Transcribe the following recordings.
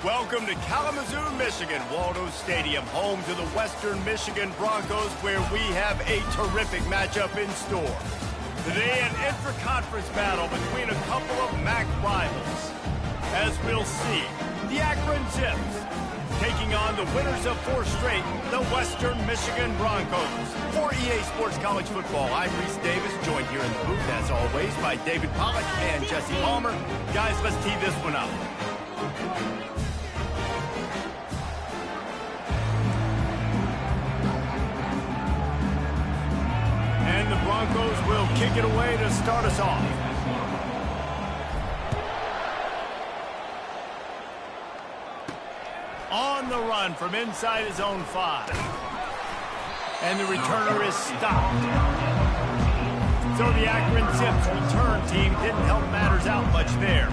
Welcome to Kalamazoo, Michigan, Waldo Stadium, home to the Western Michigan Broncos, where we have a terrific matchup in store. Today, an intra-conference battle between a couple of MAC rivals. As we'll see, the Akron Zips taking on the winners of 4 straight, the Western Michigan Broncos. For EA Sports College Football, I'm Reese Davis, joined here in the booth, as always, by David Pollack and Jesse Palmer. Guys, let's tee this one up. And the Broncos will kick it away to start us off. On the run from inside his own 5. And the returner is stopped. So the Akron Zips return team didn't help matters out much there.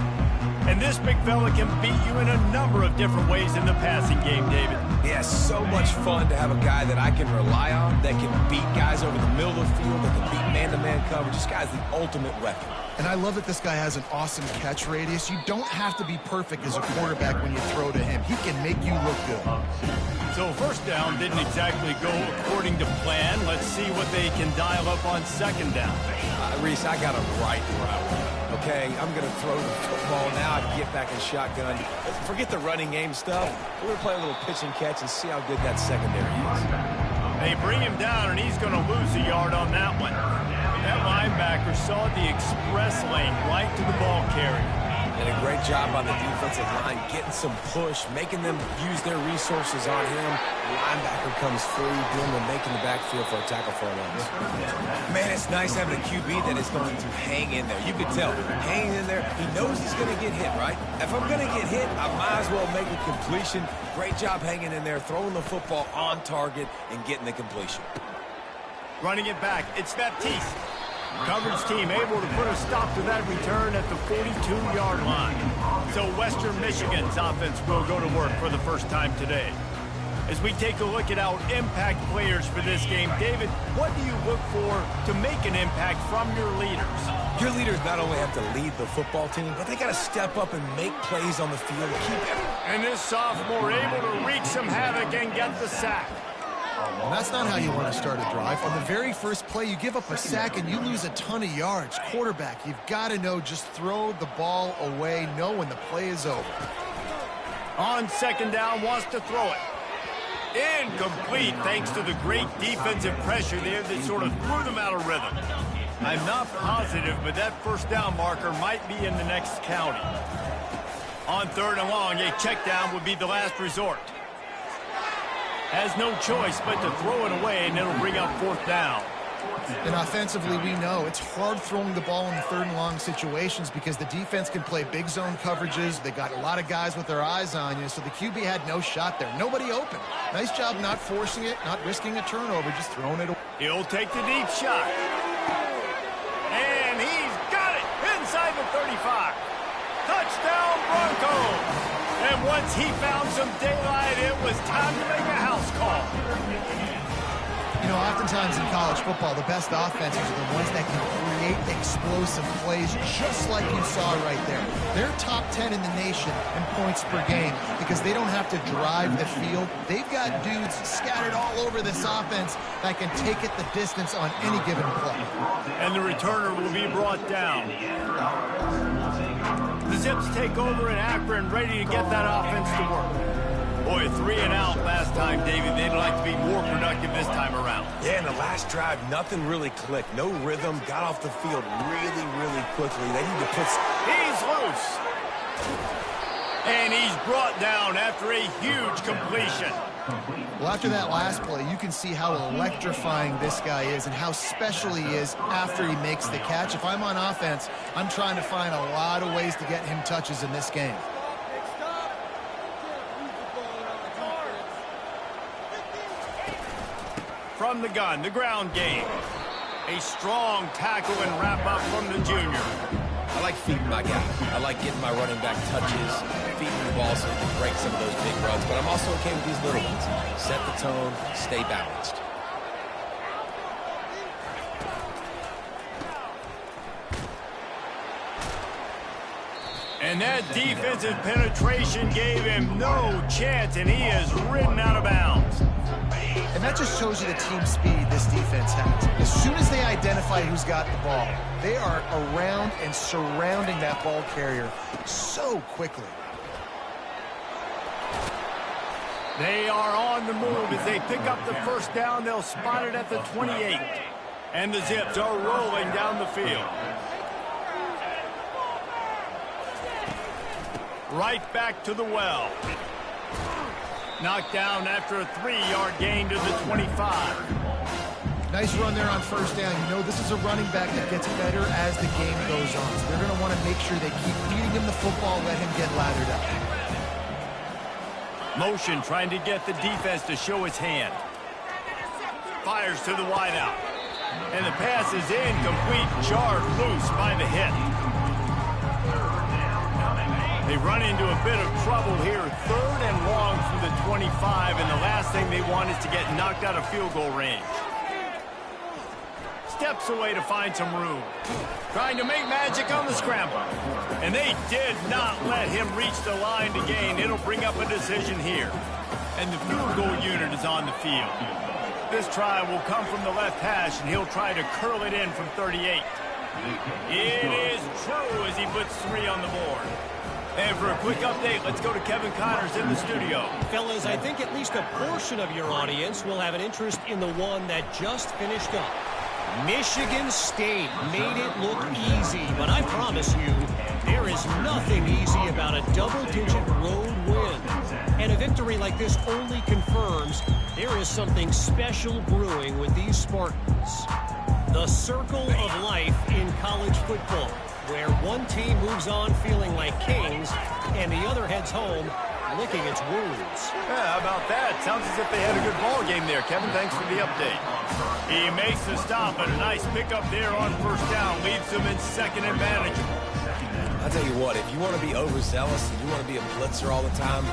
And this big fella can beat you in a number of different ways in the passing game, David. Yeah, so much fun to have a guy that I can rely on, that can beat guys over the middle of the field, that can beat man-to-man coverage. This guy's the ultimate weapon. And I love that this guy has an awesome catch radius. You don't have to be perfect as a quarterback when you throw to him. He can make you look good. So first down didn't exactly go according to plan. Let's see what they can dial up on second down. Reese, I got him right where I want. Okay, I'm going to throw the football now. I can get back in shotgun. Forget the running game stuff. We're going to play a little pitch and catch and see how good that secondary is. They bring him down, and he's going to lose a yard on that one. That linebacker saw the express lane right to the ball carrier. And a great job on the defensive line, getting some push, making them use their resources on him. The linebacker comes free, doing the making the backfield for a tackle for a loss. Man, it's nice having a QB that is going to hang in there. You can tell, hanging in there. He knows he's going to get hit, right? If I'm going to get hit, I might as well make a completion. Great job hanging in there, throwing the football on target and getting the completion. Running it back, it's Baptiste. Coverage team able to put a stop to that return at the 42-yard line. So Western Michigan's offense will go to work for the first time today. As we take a look at our impact players for this game, David, what do you look for to make an impact from your leaders? Your leaders not only have to lead the football team, but they got to step up and make plays on the field. And this sophomore able to wreak some havoc and get the sack. And that's not how you want to start a drive. On the very first play, you give up a sack and you lose a ton of yards. Quarterback, you've got to know, just throw the ball away, know when the play is over. On second down, wants to throw it. Incomplete, thanks to the great defensive pressure there that sort of threw them out of rhythm. I'm not positive, but that first down marker might be in the next county. On third and long, a check down would be the last resort. Has no choice but to throw it away, and it'll bring up fourth down. And offensively, we know it's hard throwing the ball in third and long situations because the defense can play big zone coverages. They got a lot of guys with their eyes on you, so the QB had no shot there. Nobody open. Nice job not forcing it, not risking a turnover, just throwing it away. He'll take the deep shot. And he's got it inside the 35. Touchdown, Broncos! And once he found some daylight, it was time to make a house call. You know, oftentimes in college football, the best offenses are the ones that can create explosive plays, just like you saw right there. They're top 10 in the nation in points per game because they don't have to drive the field. They've got dudes scattered all over this offense that can take it the distance on any given play. And the returner will be brought down. The Zips take over in Akron, ready to get that offense to work. Boy, 3 and out last time, David. They'd like to be more productive this time around. Yeah, in the last drive, nothing really clicked. No rhythm. Got off the field really, really quickly. They need to put... He's loose. And he's brought down after a huge completion. Well, after that last play, you can see how electrifying this guy is and how special he is after he makes the catch. If I'm on offense, I'm trying to find a lot of ways to get him touches in this game. From the gun, the ground game. A strong tackle and wrap-up from the junior. I like feeding my guy. I like getting my running back touches, feeding the ball so he can break some of those big runs. But I'm also okay with these little ones. Set the tone, stay balanced. And And that defensive penetration gave him no chance, and he is ridden out of bounds. And that just shows you the team speed this defense has. As soon as they identify who's got the ball, they are around and surrounding that ball carrier so quickly. They are on the move. As they pick up the first down, they'll spot it at the 28. And the Zips are rolling down the field. Right back to the well. Knocked down after a 3-yard gain to the 25. Nice run there on first down. You know, this is a running back that gets better as the game goes on. So they're going to want to make sure they keep feeding him the football, let him get lathered up. Motion trying to get the defense to show his hand. Fires to the wideout. And the pass is incomplete, jarred loose by the hit. They run into a bit of trouble here. 3rd and long from the 25, and the last thing they want is to get knocked out of field goal range. Steps away to find some room. Trying to make magic on the scramble. And they did not let him reach the line to gain. It'll bring up a decision here. And the field goal unit is on the field. This try will come from the left hash, and he'll try to curl it in from 38. It is true as he puts 3 on the board. And for a quick update, let's go to Kevin Connors in the studio. Fellas, I think at least a portion of your audience will have an interest in the one that just finished up. Michigan State made it look easy, but I promise you, there is nothing easy about a double-digit road win. And a victory like this only confirms there is something special brewing with these Spartans. The circle of life in college football, where one team moves on feeling like kings and the other heads home licking its wounds. Yeah, how about that? Sounds as if they had a good ball game there. Kevin, thanks for the update. He makes the stop, but a nice pickup there on first down leaves them in 2nd and manageable. I'll tell you what, if you want to be overzealous and you want to be a blitzer all the time,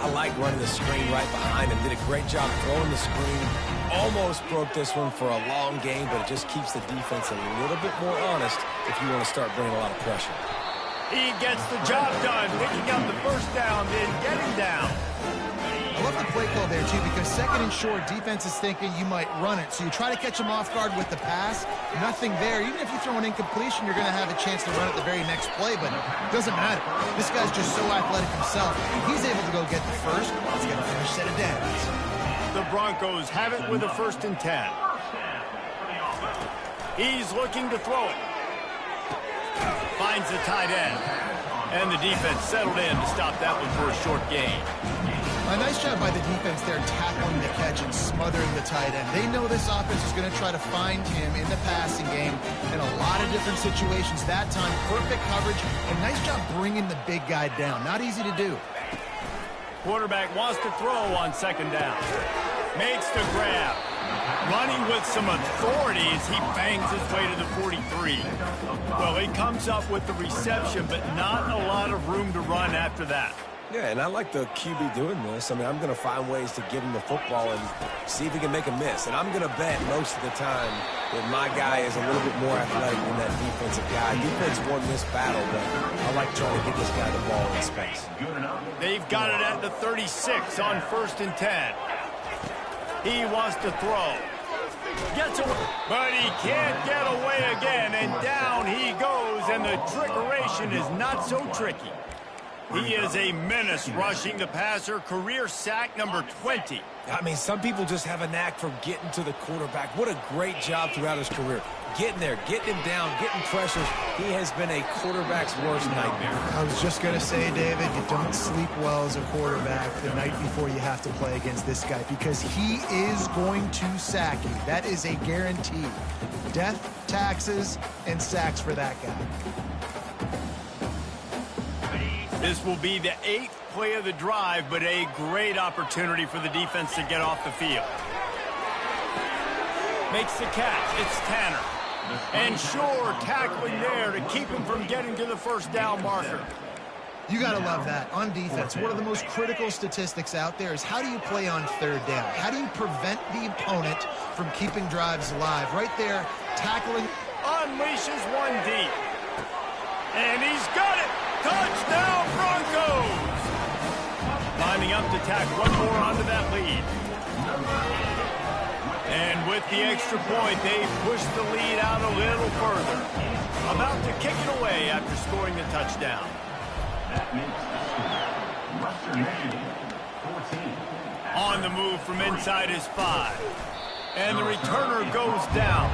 I like running the screen right behind him. Did a great job throwing the screen. Almost broke this one for a long game, but it just keeps the defense a little bit more honest if you want to start bringing a lot of pressure. He gets the job done, picking up the first down, then getting down. I love the play call there, too, because 2nd and short, defense is thinking you might run it. So you try to catch him off guard with the pass. Nothing there. Even if you throw an incompletion, you're going to have a chance to run it the very next play, but it doesn't matter. This guy's just so athletic himself. He's able to go get the first. Let's get a fresh set of downs. The Broncos have it with a 1st and 10. He's looking to throw it. Finds the tight end. And the defense settled in to stop that one for a short gain. A nice job by the defense there tackling the catch and smothering the tight end. They know this offense is going to try to find him in the passing game in a lot of different situations. That time, perfect coverage, and nice job bringing the big guy down. Not easy to do. Quarterback wants to throw on 2nd down. Makes the grab. Running with some authority as he bangs his way to the 43. Well, he comes up with the reception, but not a lot of room to run after that. Yeah, and I like the QB doing this. I mean, I'm going to find ways to give him the football and see if he can make a miss. And I'm going to bet most of the time that my guy is a little bit more athletic than that defensive guy. Defense won this battle, but I like trying to get this guy the ball in space. They've got it at the 36 on 1st and 10. He wants to throw. Gets away, but he can't get away again, and down he goes, and the trickeration is not so tricky. He is a menace rushing the passer, career sack number 20. I mean, some people just have a knack for getting to the quarterback. What a great job throughout his career. Getting there, getting him down, getting pressures. He has been a quarterback's worst nightmare. I was just going to say, David, you don't sleep well as a quarterback the night before you have to play against this guy because he is going to sack you. That is a guarantee. Death, taxes, and sacks for that guy. This will be the 8th play of the drive, but a great opportunity for the defense to get off the field. Makes the catch. It's Tanner. And sure, tackling there to keep him from getting to the first down marker. You got to love that. On defense, one of the most critical statistics out there is how do you play on 3rd down? How do you prevent the opponent from keeping drives alive? Right there, tackling. Unleashes one deep. And he's got it. Touchdown, Broncos! Lining up to tack one more onto that lead. And with the extra point, they push the lead out a little further. About to kick it away after scoring the touchdown. That makes Western Michigan 14. On the move from inside his 5. And the returner goes down.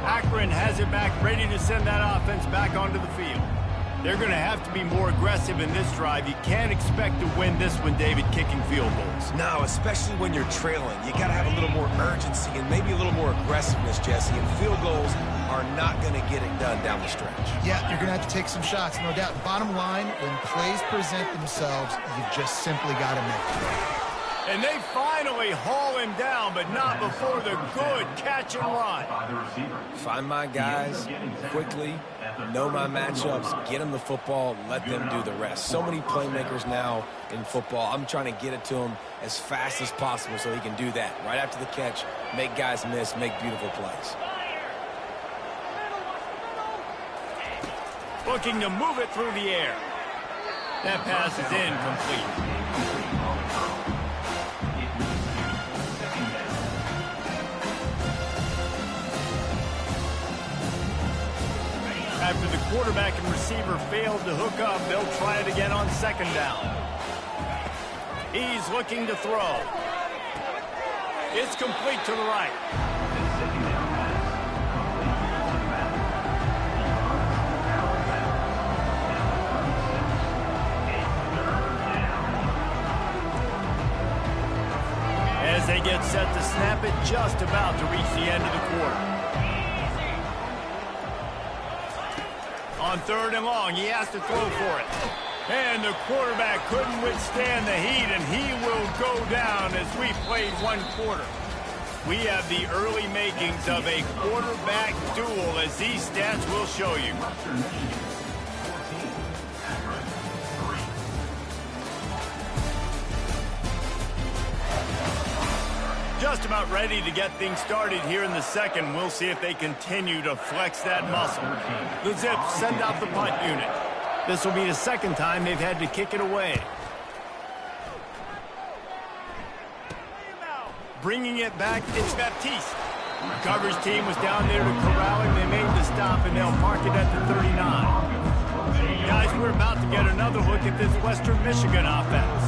Akron has it back, ready to send that offense back onto the field. They're going to have to be more aggressive in this drive. You can't expect to win this one, David, kicking field goals. No, especially when you're trailing. You got to have a little more urgency and maybe a little more aggressiveness, Jesse. And field goals are not going to get it done down the stretch. Yeah, you're going to have to take some shots, no doubt. Bottom line, when plays present themselves, you've just simply got to make them. And they finally haul him down, but not before the good catch and run. Find my guys quickly, know my matchups, get them the football, let them do the rest. So many playmakers now in football. I'm trying to get it to him as fast as possible so he can do that. Right after the catch, make guys miss, make beautiful plays. Looking to move it through the air. That pass is incomplete. After the quarterback and receiver failed to hook up, they'll try it again on second down. He's looking to throw. It's complete to the right. As they get set to snap it, just about to reach the end of the quarter. On third and long, he has to throw for it. And the quarterback couldn't withstand the heat, and he will go down as we played one quarter. We have the early makings of a quarterback duel, as these stats will show you. Just about ready to get things started here in the second. We'll see if they continue to flex that muscle. The Zips send out the punt unit. This will be the second time they've had to kick it away. Bringing it back, it's Baptiste. The coverage team was down there to corral him. They made the stop, and they'll mark it at the 39. Guys, we're about to get another look at this Western Michigan offense.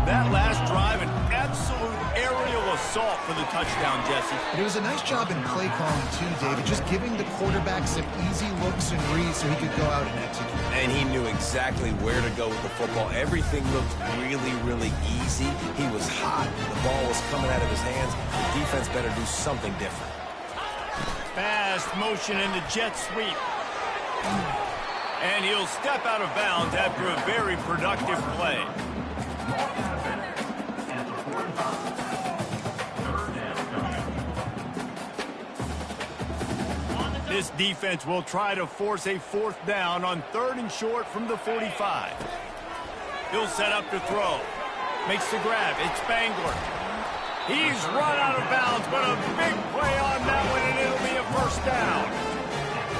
That last drive, an absolute aerial assault for the touchdown, Jesse. It was a nice job in play calling, too, David, just giving the quarterback some easy looks and reads so he could go out and execute. And he knew exactly where to go with the football. Everything looked really, really easy. He was hot. The ball was coming out of his hands. The defense better do something different. Fast motion in the jet sweep. And he'll step out of bounds after a very productive play. This defense will try to force a fourth down on third and short from the 45. He'll set up to throw. Makes the grab. It's Spangler. He's run out of bounds, but a big play on that one, and it'll be a first down.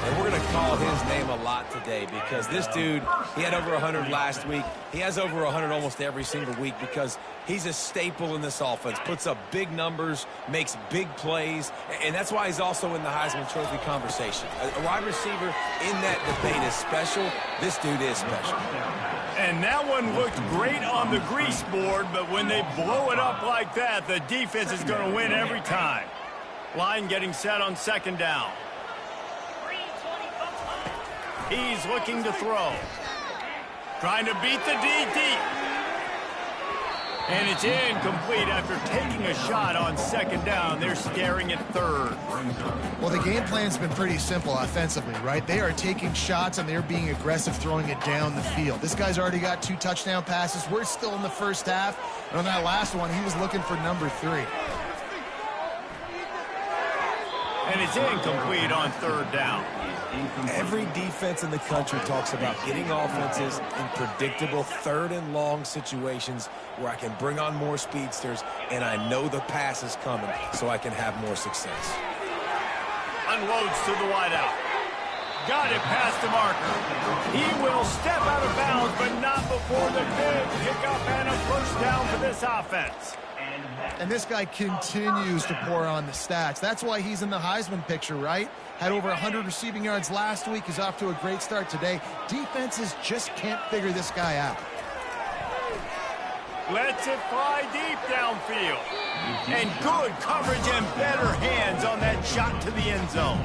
And we're going to call his name a lot today because this dude, he had over 100 last week. He has over 100 almost every single week because he's a staple in this offense. Puts up big numbers, makes big plays, and that's why he's also in the Heisman Trophy conversation. A wide receiver in that debate is special. This dude is special. And that one looked great on the grease board, but when they blow it up like that, the defense is going to win every time. Line getting set on second down. He's looking to throw. Trying to beat the DT. And it's incomplete after taking a shot on second down. They're staring at third. Well, the game plan's been pretty simple offensively, right? They are taking shots, and they're being aggressive throwing it down the field. This guy's already got 2 touchdown passes. We're still in the first half. And on that last one, he was looking for number 3. And it's incomplete on third down. Every defense in the country talks about getting offenses in predictable third and long situations where I can bring on more speedsters and I know the pass is coming so I can have more success. Unloads to the wideout. Got it past the marker. He will step out of bounds, but not before the big pickup and a first down for this offense. And this guy continues to pour on the stats. That's why he's in the Heisman picture, right? Had over 100 receiving yards last week. He's off to a great start today. Defenses just can't figure this guy out. Lets it fly deep downfield. And good coverage and better hands on that shot to the end zone.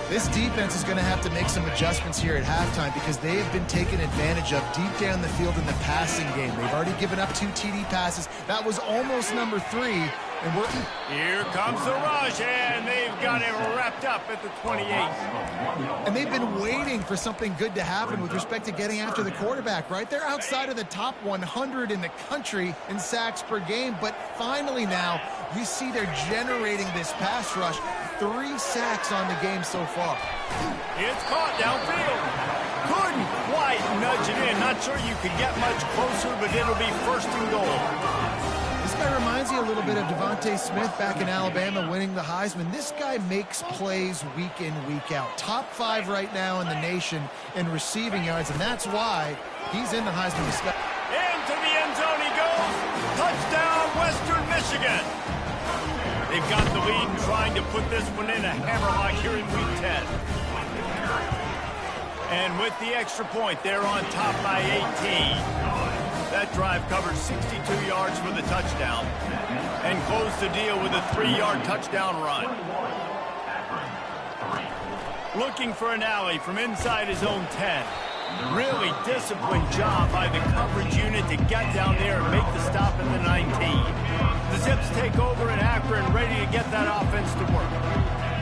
This defense is going to have to make some adjustments here at halftime because they have been taken advantage of deep down the field in the passing game. They've already given up 2 TD passes. That was almost number 3. And here comes the rush, and they've got it wrapped up at the 28. And they've been waiting for something good to happen with respect to getting after the quarterback, right? They're outside of the top 100 in the country in sacks per game, but finally now you see they're generating this pass rush. 3 sacks on the game so far. It's caught downfield. Couldn't quite nudge it in. Not sure you could get much closer, but it'll be first and goal. This guy reminds you a little bit of Devontae Smith back in Alabama winning the Heisman. This guy makes plays week in, week out. Top 5 right now in the nation in receiving yards, and that's why he's in the Heisman discussion. Into the end zone he goes. Touchdown, Western Michigan. They've got the lead and trying to put this one in a hammerlock here in week 10. And with the extra point, they're on top by 18. That drive covered 62 yards for the touchdown and closed the deal with a 3-yard touchdown run. Looking for an alley from inside his own 10. Really disciplined job by the coverage unit to get down there and make the stop at the 19. The Zips take over in Akron, ready to get that offense to work.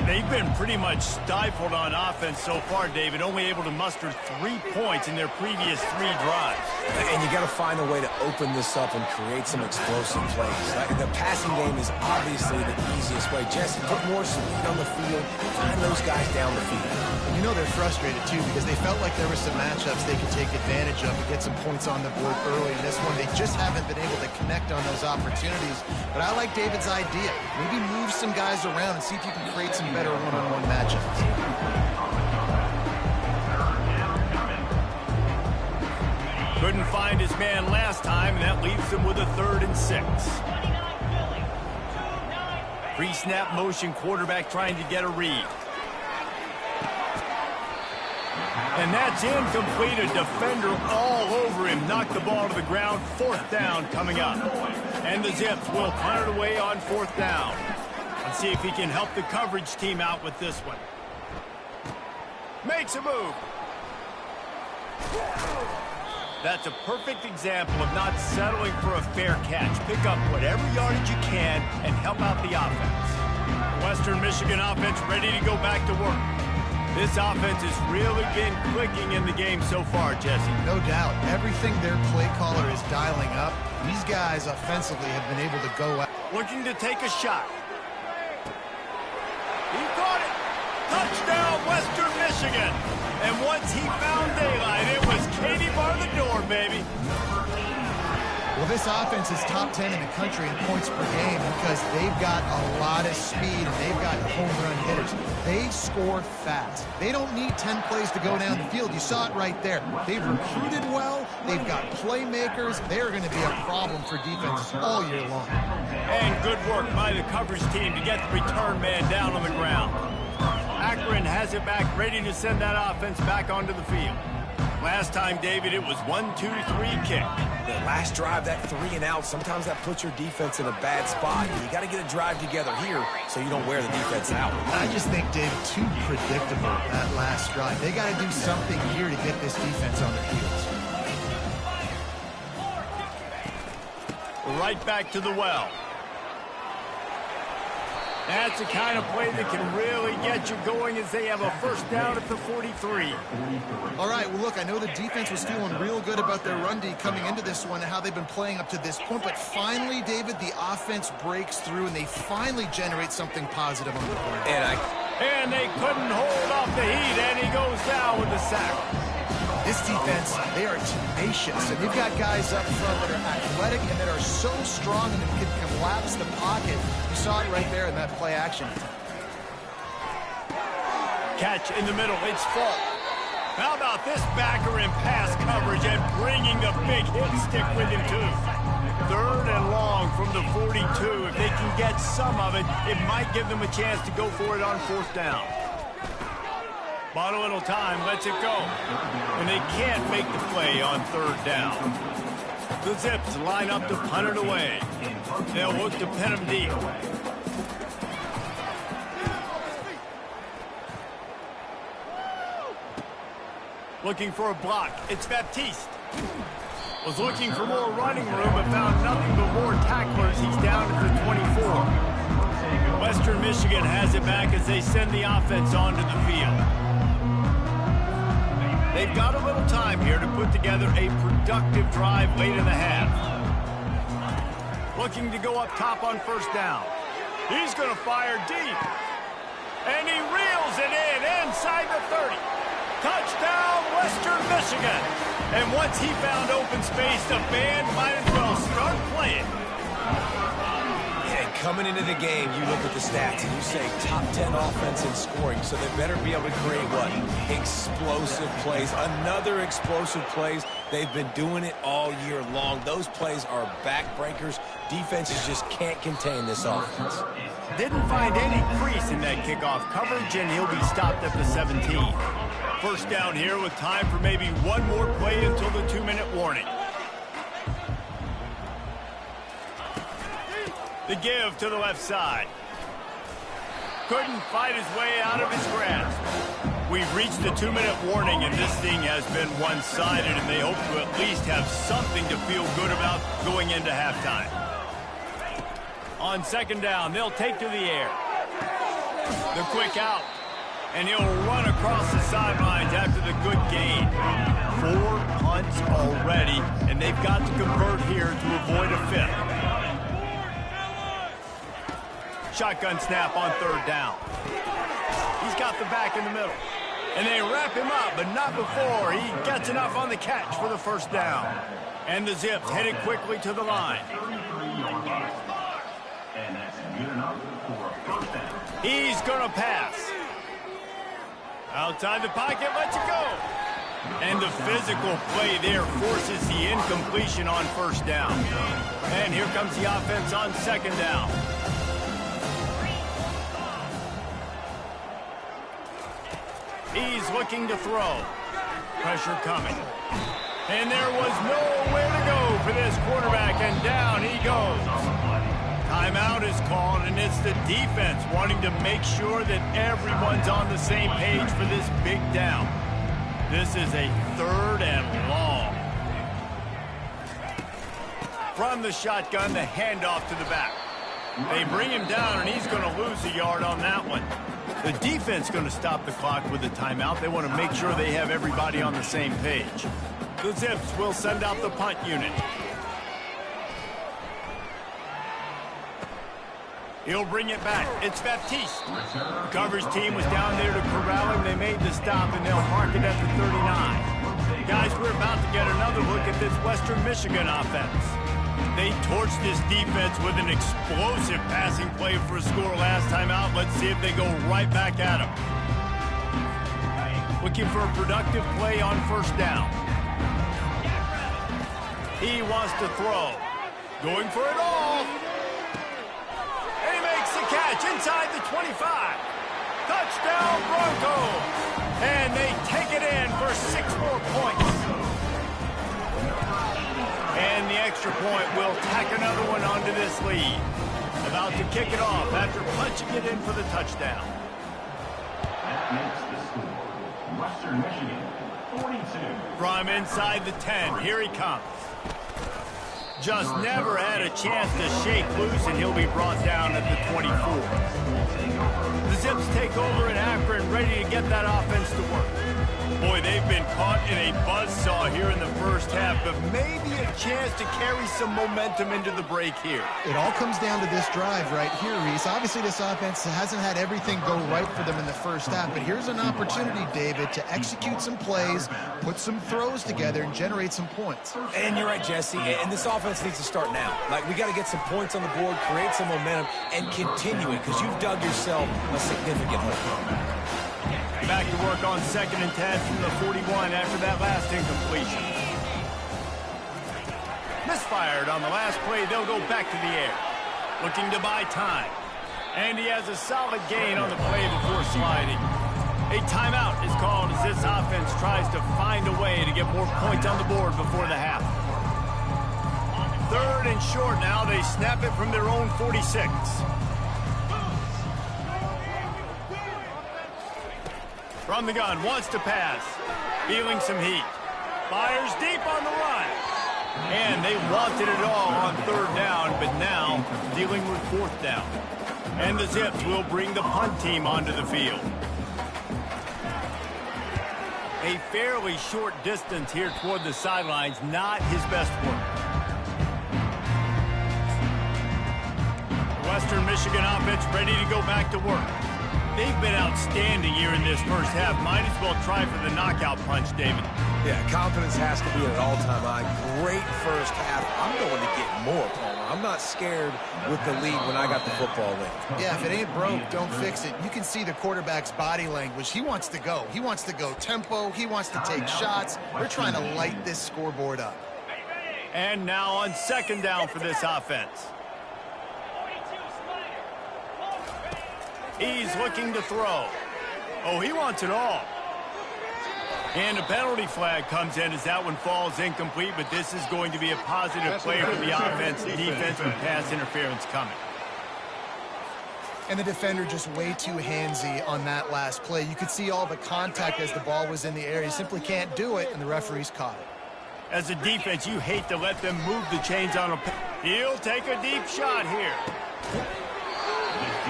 They've been pretty much stifled on offense so far, David, only able to muster 3 points in their previous 3 drives. And you got to find a way to open this up and create some explosive plays. The passing game is obviously the easiest way. Jesse, put more speed on the field, find those guys down the field. And you know they're frustrated, too, because they felt like there were some matchups they could take advantage of and get some points on the board early. In this one, they just haven't been able to connect on those opportunities. But I like David's idea. Maybe move some guys around and see if you can create some better one-on-one matchups. Couldn't find his man last time, and that leaves him with a 3rd and 6. Pre-snap motion quarterback trying to get a read. And that's incomplete. A defender all over him. Knocked the ball to the ground. 4th down coming up. And the Zips will punt it away on 4th down. Let's see if he can help the coverage team out with this one. Makes a move. That's a perfect example of not settling for a fair catch. Pick up whatever yardage you can and help out the offense. Western Michigan offense ready to go back to work. This offense has really been clicking in the game so far, Jesse. No doubt. Everything their play caller is dialing up, these guys offensively have been able to go out. Looking to take a shot. He caught it. Touchdown, Western Michigan. And once he found daylight, it was Katie bar the door, baby. Well, this offense is top 10 in the country in points per game because they've got a lot of speed and they've got home run hitters. They score fast. They don't need 10 plays to go down the field. You saw it right there. They've recruited well. They've got playmakers. They're going to be a problem for defenses all year long. And good work by the coverage team to get the return man down on the ground. Akron has it back, ready to send that offense back onto the field. Last time, David, it was 1-2-3 kick. The last drive, that 3 and out, sometimes that puts your defense in a bad spot. You got to get a drive together here so you don't wear the defense out. I just think, David, too predictable, that last drive. They got to do something here to get this defense on their heels. Right back to the well. That's the kind of play that can really get you going as they have a first down at the 43. All right, well, look, I know the defense was feeling real good about their run D coming into this one and how they've been playing up to this point, but finally, David, the offense breaks through and they finally generate something positive on the board. And they couldn't hold off the heat, and he goes down with the sack. This defense, they are tenacious, and they've got guys up front that are athletic and that are so strong and can collapse the pocket. You saw it right there in that play action. catch in the middle. It's Falk. How about this backer in pass coverage and bringing the big hit stick with him, too. 3rd and long from the 42. If they can get some of it, it might give them a chance to go for it on 4th down. Bought a little time, lets it go. And they can't make the play on 3rd down. The Zips line up to punt it away. They'll look to pin him deep. Looking for a block. It's Baptiste. Was looking for more running room, but found nothing but more tacklers. He's down to the 24. Western Michigan has it back as they send the offense onto the field. They've got a little time here to put together a productive drive late in the half. Looking to go up top on 1st down. He's going to fire deep. And he reels it in inside the 30. Touchdown, Western Michigan. And once he found open space, the band might as well start playing. And coming into the game, you look at the stats and you say top 10 offense in scoring, so they better be able to create what? Explosive plays. Another explosive plays. They've been doing it all year long. Those plays are backbreakers. Defenses just can't contain this offense. Didn't find any crease in that kickoff coverage, and he'll be stopped at the 17. 1st down here with time for maybe one more play until the 2-minute warning. The give to the left side. Couldn't fight his way out of his grasp. We've reached the 2-minute warning, and this thing has been one-sided, and they hope to at least have something to feel good about going into halftime. On 2nd down, they'll take to the air. The quick out. And he'll run across the sidelines after the good gain. 4 punts already, and they've got to convert here to avoid a 5th. Shotgun snap on 3rd down. He's got the back in the middle. And they wrap him up, but not before he gets enough on the catch for the 1st down. And the Zips headed quickly to the line. And that's good enough for a 1st down. He's going to pass. Outside the pocket, lets it go. And the physical play there forces the incompletion on 1st down. And here comes the offense on 2nd down. He's looking to throw. Pressure coming. And there was nowhere to go for this quarterback, and down he goes. Timeout is called, and it's the defense wanting to make sure that everyone's on the same page for this big down. This is a 3rd and long. From the shotgun, the handoff to the back. They bring him down, and he's going to lose a yard on that one. The defense going to stop the clock with a timeout. They want to make sure they have everybody on the same page. The Zips will send out the punt unit. He'll bring it back. It's Baptiste. The coverage team was down there to corral him. They made the stop, and they'll mark it at the 39. Guys, we're about to get another look at this Western Michigan offense. They torched this defense with an explosive passing play for a score last time out. Let's see if they go right back at him. Looking for a productive play on 1st down. He wants to throw. Going for it all. And he makes the catch inside the 25. Touchdown Broncos. And they take it in for 6 more points. And the extra point will tack another one onto this lead. About to kick it off after punching it in for the touchdown. That makes the score. Western Michigan, 42. From inside the 10, here he comes. Just never had a chance to shake loose, and he'll be brought down at the 24. The Zips take over in Akron, ready to get that offense to work. Boy, they've been caught in a buzzsaw here in the first half, but maybe a chance to carry some momentum into the break here. It all comes down to this drive right here, Reese. Obviously, this offense hasn't had everything go right for them in the first half, but here's an opportunity, David, to execute some plays, put some throws together, and generate some points. And you're right, Jesse, and this offense needs to start now. Like, we got to get some points on the board, create some momentum, and continue it, because you've dug yourself a significant hole. back to work on 2nd and 10 from the 41 after that last incompletion. Misfired on the last play. They'll go back to the air. Looking to buy time. And he has a solid gain on the play before sliding. A timeout is called as this offense tries to find a way to get more points on the board before the half. 3rd and short now. They snap it from their own 46. From the gun, wants to pass. Feeling some heat. Fires deep on the run. And they wanted it all on 3rd down, but now dealing with 4th down. And the Zips will bring the punt team onto the field. A fairly short distance here toward the sidelines, not his best work. The Western Michigan offense ready to go back to work. They've been outstanding here in this first half. Might as well try for the knockout punch, David. Yeah, confidence has to be at an all-time high. Great first half. I'm going to get more, Palmer. I'm not scared with the lead when I got the football in. Yeah, if it ain't broke, don't fix it. You can see the quarterback's body language. He wants to go. He wants to go tempo. He wants to take shots. We're trying to light this scoreboard up. And now on 2nd down for this offense. He's looking to throw. Oh, he wants it all. And a penalty flag comes in as that one falls incomplete, but this is going to be a positive play for the offense. Defense with pass interference coming. And the defender just way too handsy on that last play. You could see all the contact as the ball was in the air. He simply can't do it, and the referees caught it. As a defense, you hate to let them move the chains on a... He'll take a deep shot here.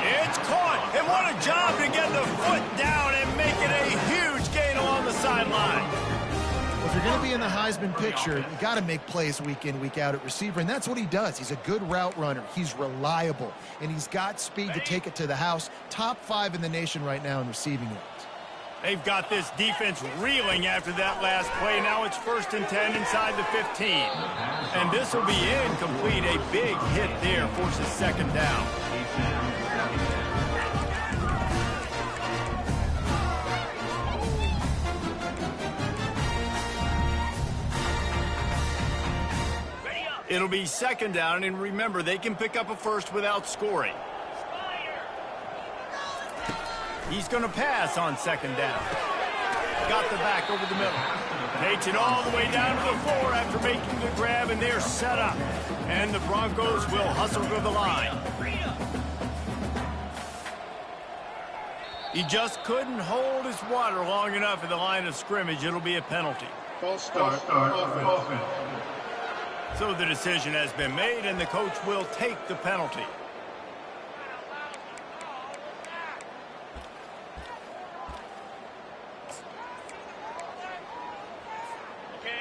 It's caught, and what a job to get the foot down and make it a huge gain along the sideline. Well, if you're going to be in the Heisman picture, you got to make plays week in, week out at receiver, and that's what he does. He's a good route runner. He's reliable, and he's got speed to take it to the house. Top 5 in the nation right now in receiving yards. They've got this defense reeling after that last play. Now it's 1st and 10 inside the 15. And this will be incomplete. A big hit there forces 2nd down. It'll be 2nd down, and remember, they can pick up a first without scoring. He's going to pass on 2nd down. Got the back over the middle. Takes it all the way down to the floor after making the grab, and they're set up. And the Broncos will hustle to the line. He just couldn't hold his water long enough in the line of scrimmage. It'll be a penalty. False start offense. So the decision has been made, and the coach will take the penalty.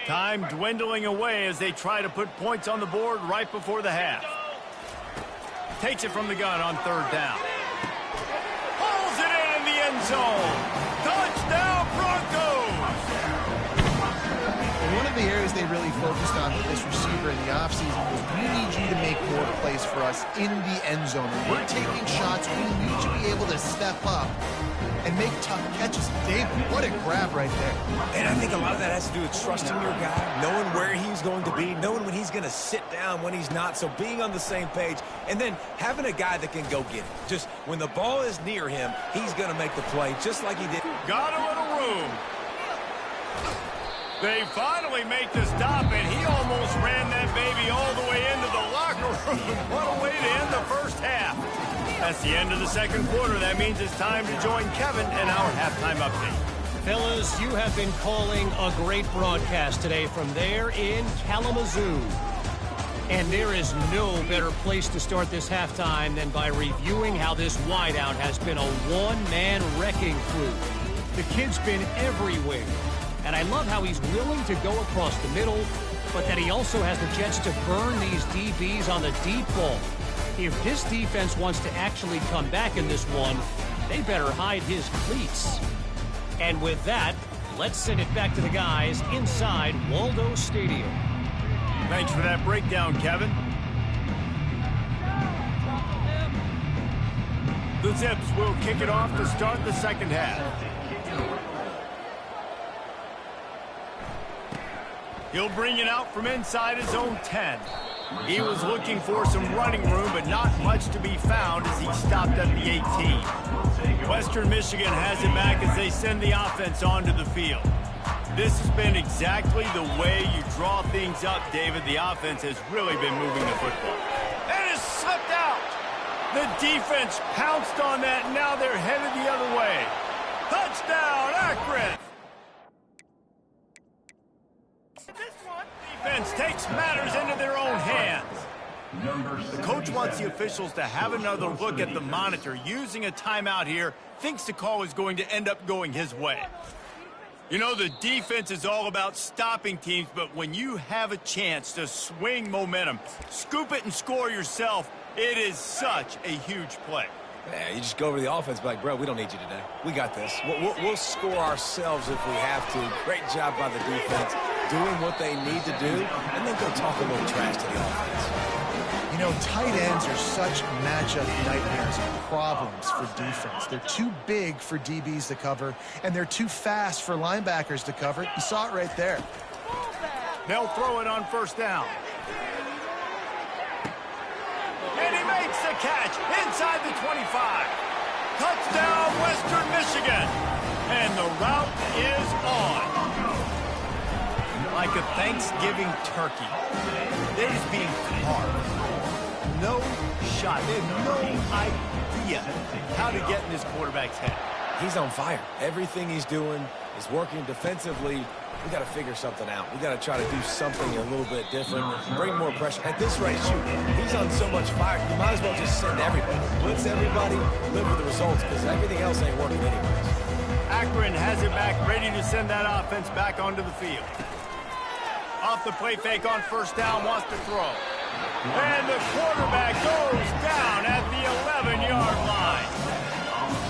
Time dwindling away as they try to put points on the board right before the half. Takes it from the gun on 3rd down. Pulls it in the end zone. Touchdown, Broncos! And one of the areas they really focused on with this receiver in the offseason was, we need you to make more plays for us in the end zone. When we're taking shots, we need you to be able to step up and make tough catches. David, what a grab right there. And I think a lot of that has to do with trusting your guy, knowing where he's going to be, knowing when he's going to sit down, when he's not, so being on the same page, and then having a guy that can go get it. Just when the ball is near him, he's going to make the play, just like he did. Got a little room. They finally make the stop, and he almost ran that baby all the way into the locker room. What a way to end the first half. That's the end of the 2nd quarter. That means it's time to join Kevin and our halftime update. Fellas, you have been calling a great broadcast today from there in Kalamazoo. And there is no better place to start this halftime than by reviewing how this wideout has been a one-man wrecking crew. The kid's been everywhere. And I love how he's willing to go across the middle, but that he also has the jets to burn these DBs on the deep ball. If this defense wants to actually come back in this one, they better hide his cleats. And with that, let's send it back to the guys inside Waldo Stadium. Thanks for that breakdown, Kevin. The Zips will kick it off to start the 2nd half. He'll bring it out from inside his own 10. He was looking for some running room, but not much to be found as he stopped at the 18. Western Michigan has it back as they send the offense onto the field. This has been exactly the way you draw things up, David. The offense has really been moving the football. It is slipped out. The defense pounced on that, and now they're headed the other way. Touchdown, Akron! This one, defense takes matters into their own hands. The coach wants the officials to have another look at the monitor. Using a timeout here, thinks the call is going to end up going his way. You know, the defense is all about stopping teams, but when you have a chance to swing momentum, scoop it and score yourself, it is such a huge play. Yeah, you just go over to the offense and be like, bro, we don't need you today. We got this. We'll score ourselves if we have to. Great job by the defense, doing what they need to do, and then go talk a little trash to the offense. You know, tight ends are such matchup nightmares and problems for defense. They're too big for DBs to cover, and they're too fast for linebackers to cover. You saw it right there. They'll throw it on first down. And he makes the catch inside the 25. Touchdown, Western Michigan. And the route is on. Like a Thanksgiving turkey. They're just being carved. No shot. They have no idea how to get in this quarterback's head. He's on fire. Everything he's doing is working defensively. We got to figure something out. We got to try to do something a little bit different. Bring more pressure. At this rate, shoot, he's on so much fire. You might as well just send everybody. Blitz everybody, live with the results, because everything else ain't working anyways. Akron has it back, ready to send that offense back onto the field. Off the play fake on first down, wants to throw. And the quarterback goes down at the 11-yard line.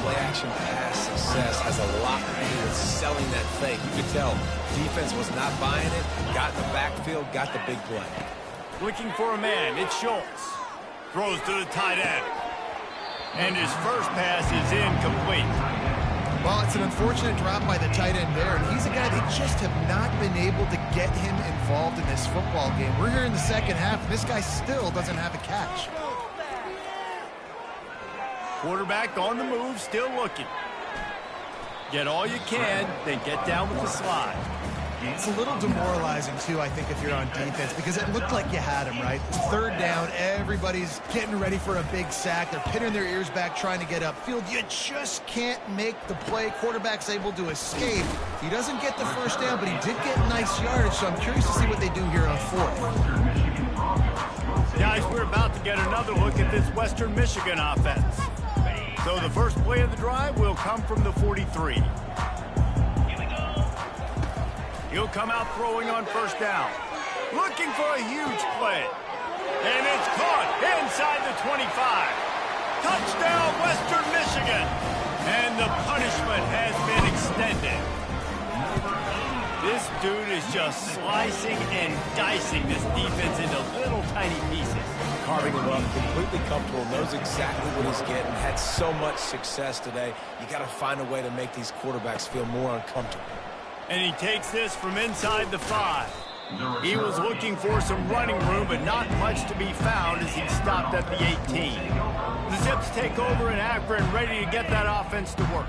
Play-action pass success has a lot to do with selling that fake. You could tell defense was not buying it, got in the backfield, got the big play. Looking for a man, it's Schultz. Throws to the tight end. And his first pass is incomplete. Well, it's an unfortunate drop by the tight end there, and he's a guy they just have not been able to get him involved in this football game. We're here in the second half, and this guy still doesn't have a catch. Quarterback on the move, still looking. Get all you can, then get down with the slide. It's a little demoralizing, too, I think, if you're on defense, because it looked like you had him, right? Third down, everybody's getting ready for a big sack. They're pinning their ears back, trying to get upfield. You just can't make the play. Quarterback's able to escape. He doesn't get the first down, but he did get nice yardage, so I'm curious to see what they do here on fourth. Guys, we're about to get another look at this Western Michigan offense. So the first play of the drive will come from the 43. He'll come out throwing on first down. Looking for a huge play. And it's caught inside the 25. Touchdown, Western Michigan. And the punishment has been extended. This dude is just slicing and dicing this defense into little tiny pieces. Carving him up, completely comfortable, knows exactly what he's getting, had so much success today. You got to find a way to make these quarterbacks feel more uncomfortable. And he takes this from inside the 5. He was looking for some running room, but not much to be found as he stopped at the 18. The Zips take over in Akron, ready to get that offense to work.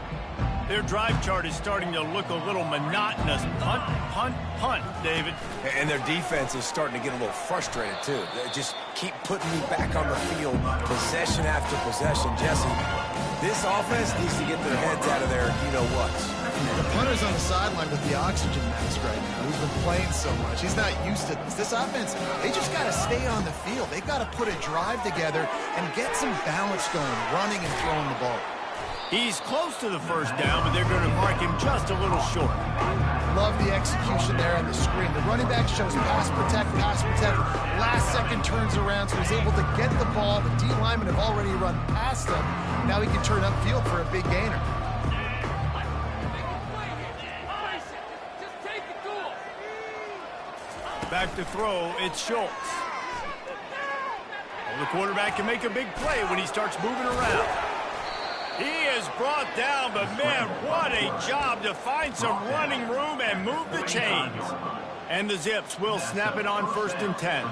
Their drive chart is starting to look a little monotonous. Punt, punt, punt, David. And their defense is starting to get a little frustrated, too. They just keep putting me back on the field, possession after possession. Jesse, this offense needs to get their heads out of their you-know-whats. The punter's on the sideline with the oxygen mask right now. He's been playing so much. He's not used to this. This offense, they just got to stay on the field. They've got to put a drive together and get some balance going, running and throwing the ball. He's close to the first down, but they're going to mark him just a little short. Love the execution there on the screen. The running back shows pass protect, pass protect. Last second turns around, so he's able to get the ball. The D linemen have already run past him. Now he can turn upfield for a big gainer. Back to throw, it's Schultz. Well, the quarterback can make a big play when he starts moving around. He is brought down, but man, what a job to find some running room and move the chains. And the Zips will snap it on 1st and 10.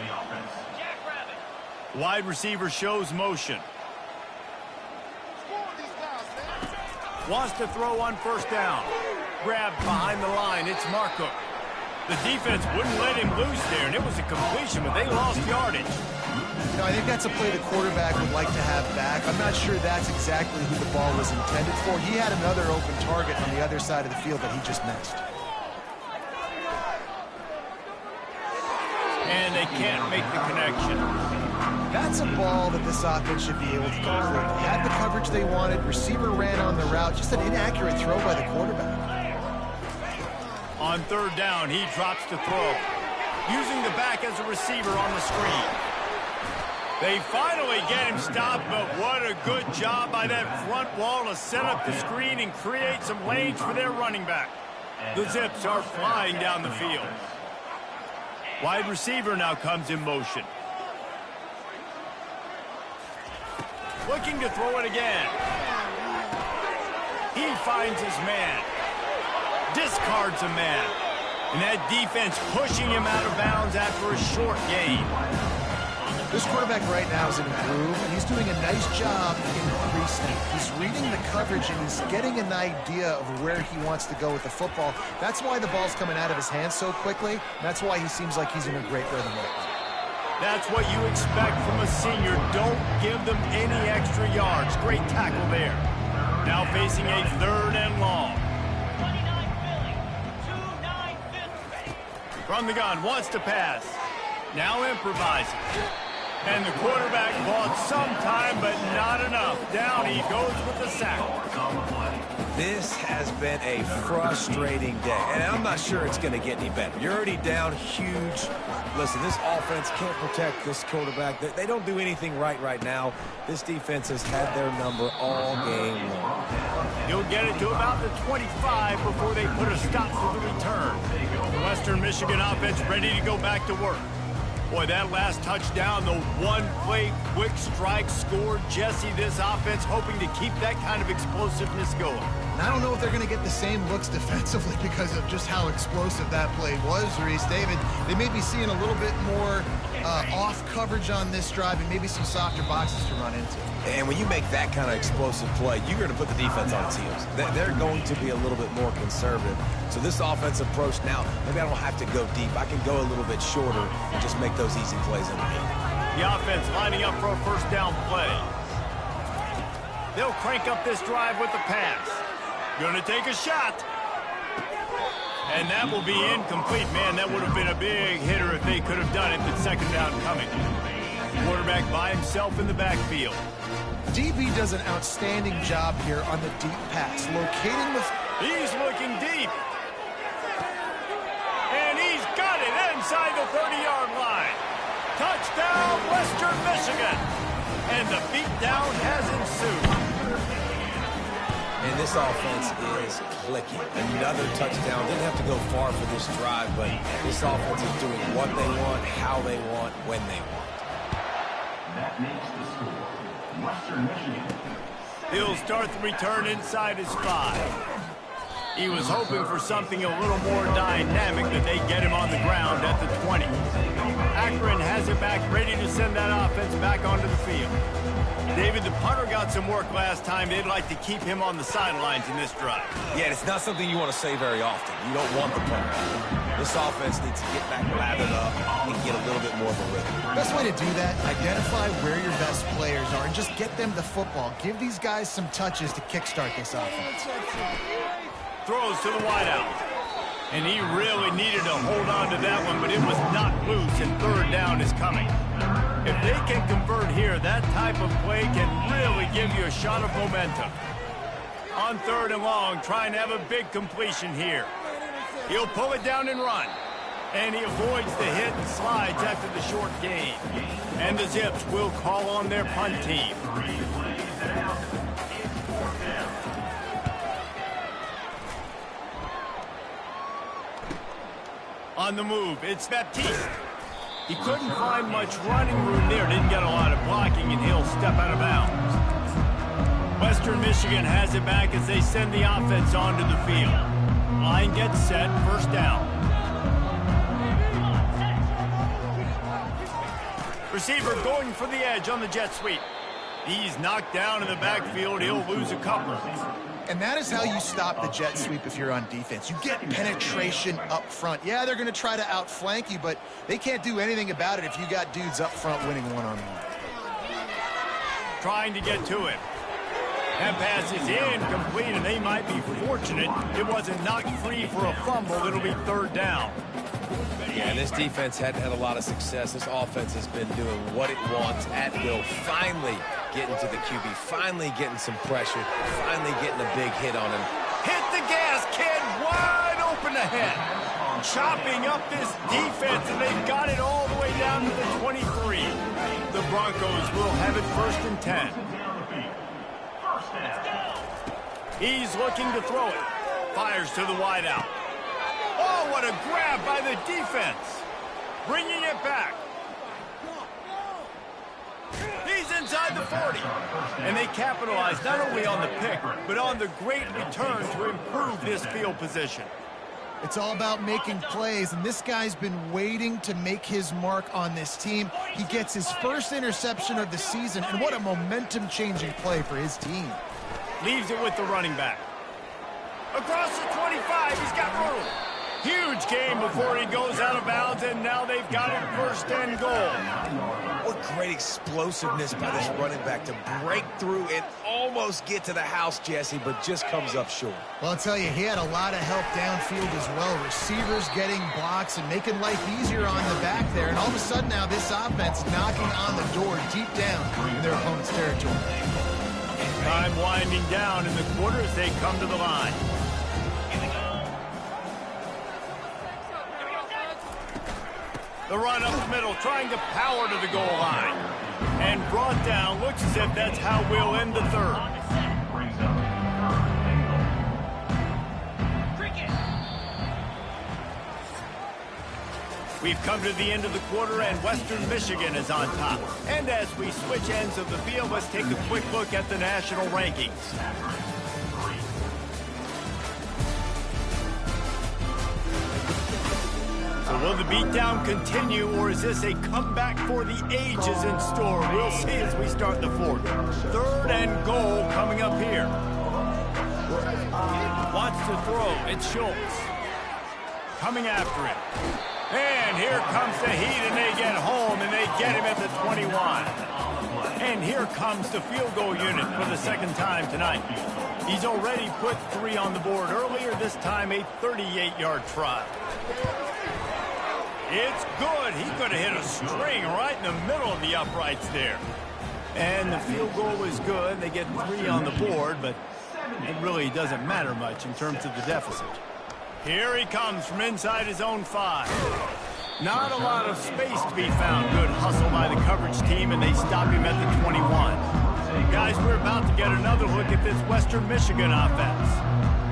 Wide receiver shows motion. Wants to throw on 1st down. Grabbed behind the line. It's Marco. The defense wouldn't let him loose there, and it was a completion, but they lost yardage. You know, I think that's a play the quarterback would like to have back. I'm not sure that's exactly who the ball was intended for. He had another open target on the other side of the field that he just missed. And they can't make the connection. That's a ball that this offense should be able to complete. They had the coverage they wanted. Receiver ran on the route. Just an inaccurate throw by the quarterback. On 3rd down, he drops to throw. Using the back as a receiver on the screen. They finally get him stopped, but what a good job by that front wall to set up the screen and create some lanes for their running back. The Zips are flying down the field. Wide receiver now comes in motion. Looking to throw it again. He finds his man. Discards a man. And that defense pushing him out of bounds after a short gain. This quarterback right now is in a groove, and he's doing a nice job increasing. He's reading the coverage, and he's getting an idea of where he wants to go with the football. That's why the ball's coming out of his hands so quickly. That's why he seems like he's in a great rhythm right now. That's what you expect from a senior. Don't give them any extra yards. Great tackle there. Now facing a 3rd and long. From the gun, wants to pass. Now improvising. And the quarterback bought some time, but not enough. Down he goes with the sack. This has been a frustrating day, and I'm not sure it's going to get any better. You're already down huge. Listen, this offense can't protect this quarterback. They don't do anything right now. This defense has had their number all game long. He'll get it to about the 25 before they put a stop to the return. The Western Michigan offense ready to go back to work. Boy, that last touchdown, the one-play quick strike scored. Jesse, this offense hoping to keep that kind of explosiveness going. And I don't know if they're going to get the same looks defensively because of just how explosive that play was, Reese. David, they may be seeing a little bit more off coverage on this drive and maybe some softer boxes to run into. And when you make that kind of explosive play, you're going to put the defense on its heels. They're going to be a little bit more conservative. So this offensive approach now, maybe I don't have to go deep. I can go a little bit shorter and just make those easy plays underneath. The offense lining up for a 1st down play. They'll crank up this drive with the pass. Gonna take a shot. And that will be incomplete. Man, that would have been a big hitter if they could have done it. But 2nd down coming. Quarterback by himself in the backfield. DB does an outstanding job here on the deep pass, locating the... He's looking deep. And he's got it inside the 30-yard line. Touchdown, Western Michigan. And the beatdown has ensued. And this offense is clicking. Another touchdown. Didn't have to go far for this drive, but this offense is doing what they want, how they want, when they want. That makes the score. Western Michigan. He'll start the return inside his 5. He was hoping for something a little more dynamic, that they get him on the ground at the 20. Akron has it back, ready to send that offense back onto the field. David, the punter got some work last time. They'd like to keep him on the sidelines in this drive. Yeah, it's not something you want to say very often. You don't want the punter. This offense needs to get back lathered up and get a little bit more of a rhythm. Best way to do that, identify where your best players are and just get them the football. Give these guys some touches to kickstart this offense. Throws to the wideout. And he really needed to hold on to that one, but it was not loose, and 3rd down is coming. If they can convert here, that type of play can really give you a shot of momentum. On 3rd and long, trying to have a big completion here. He'll pull it down and run. And he avoids the hit and slides after the short gain. And the Zips will call on their punt team. On the move, it's Baptiste. He couldn't find much running room there. Didn't get a lot of blocking, and he'll step out of bounds. Western Michigan has it back as they send the offense onto the field. Line gets set, 1st down. Receiver going for the edge on the jet sweep. He's knocked down in the backfield. He'll lose a couple. And that is how you stop the jet sweep if you're on defense. You get penetration up front. Yeah, they're going to try to outflank you, but they can't do anything about it if you got dudes up front winning one-on-one. Trying to get to him. That pass is incomplete, and they might be fortunate it wasn't knocked free for a fumble. It'll be third down. Yeah, this defense hadn't had a lot of success. This offense has been doing what it wants at will. Finally getting to the QB, finally getting some pressure, finally getting a big hit on him. Hit the gas, kid, wide open ahead. Chopping up this defense, and they've got it all the way down to the 23. The Broncos will have it 1st and 10. He's looking to throw it. Fires to the wideout. Oh, what a grab by the defense. Bringing it back. He's inside the 40. And they capitalize not only on the pick, but on the great return to improve this field position. It's all about making plays, and this guy's been waiting to make his mark on this team. He gets his first interception of the season, and what a momentum-changing play for his team. Leaves it with the running back. Across the 25, he's got room. Huge gain before he goes out of bounds, and now they've got him 1st and goal. What great explosiveness by this running back to break through and almost get to the house, Jesse, but just comes up short. Well, I'll tell you, he had a lot of help downfield as well. Receivers getting blocks and making life easier on the back there. And all of a sudden now this offense knocking on the door deep down in their opponent's territory. Time winding down in the quarter as they come to the line. The run up the middle, trying to power to the goal line. And brought down, looks as if that's how we'll end the third. We've come to the end of the quarter, and Western Michigan is on top. And as we switch ends of the field, let's take a quick look at the national rankings. So will the beatdown continue, or is this a comeback for the ages in store? We'll see as we start the fourth. 3rd and goal coming up here. Wants to throw. It's Schultz. Coming after him. And here comes the heat, and they get home, and they get him at the 21. And here comes the field goal unit for the 2nd time tonight. He's already put 3 on the board earlier, this time a 38-yard try. It's good. He could have hit a string right in the middle of the uprights there. And the field goal is good. They get 3 on the board, but it really doesn't matter much in terms of the deficit. Here he comes from inside his own 5. Not a lot of space to be found. Good hustle by the coverage team, and they stop him at the 21. Guys, we're about to get another look at this Western Michigan offense.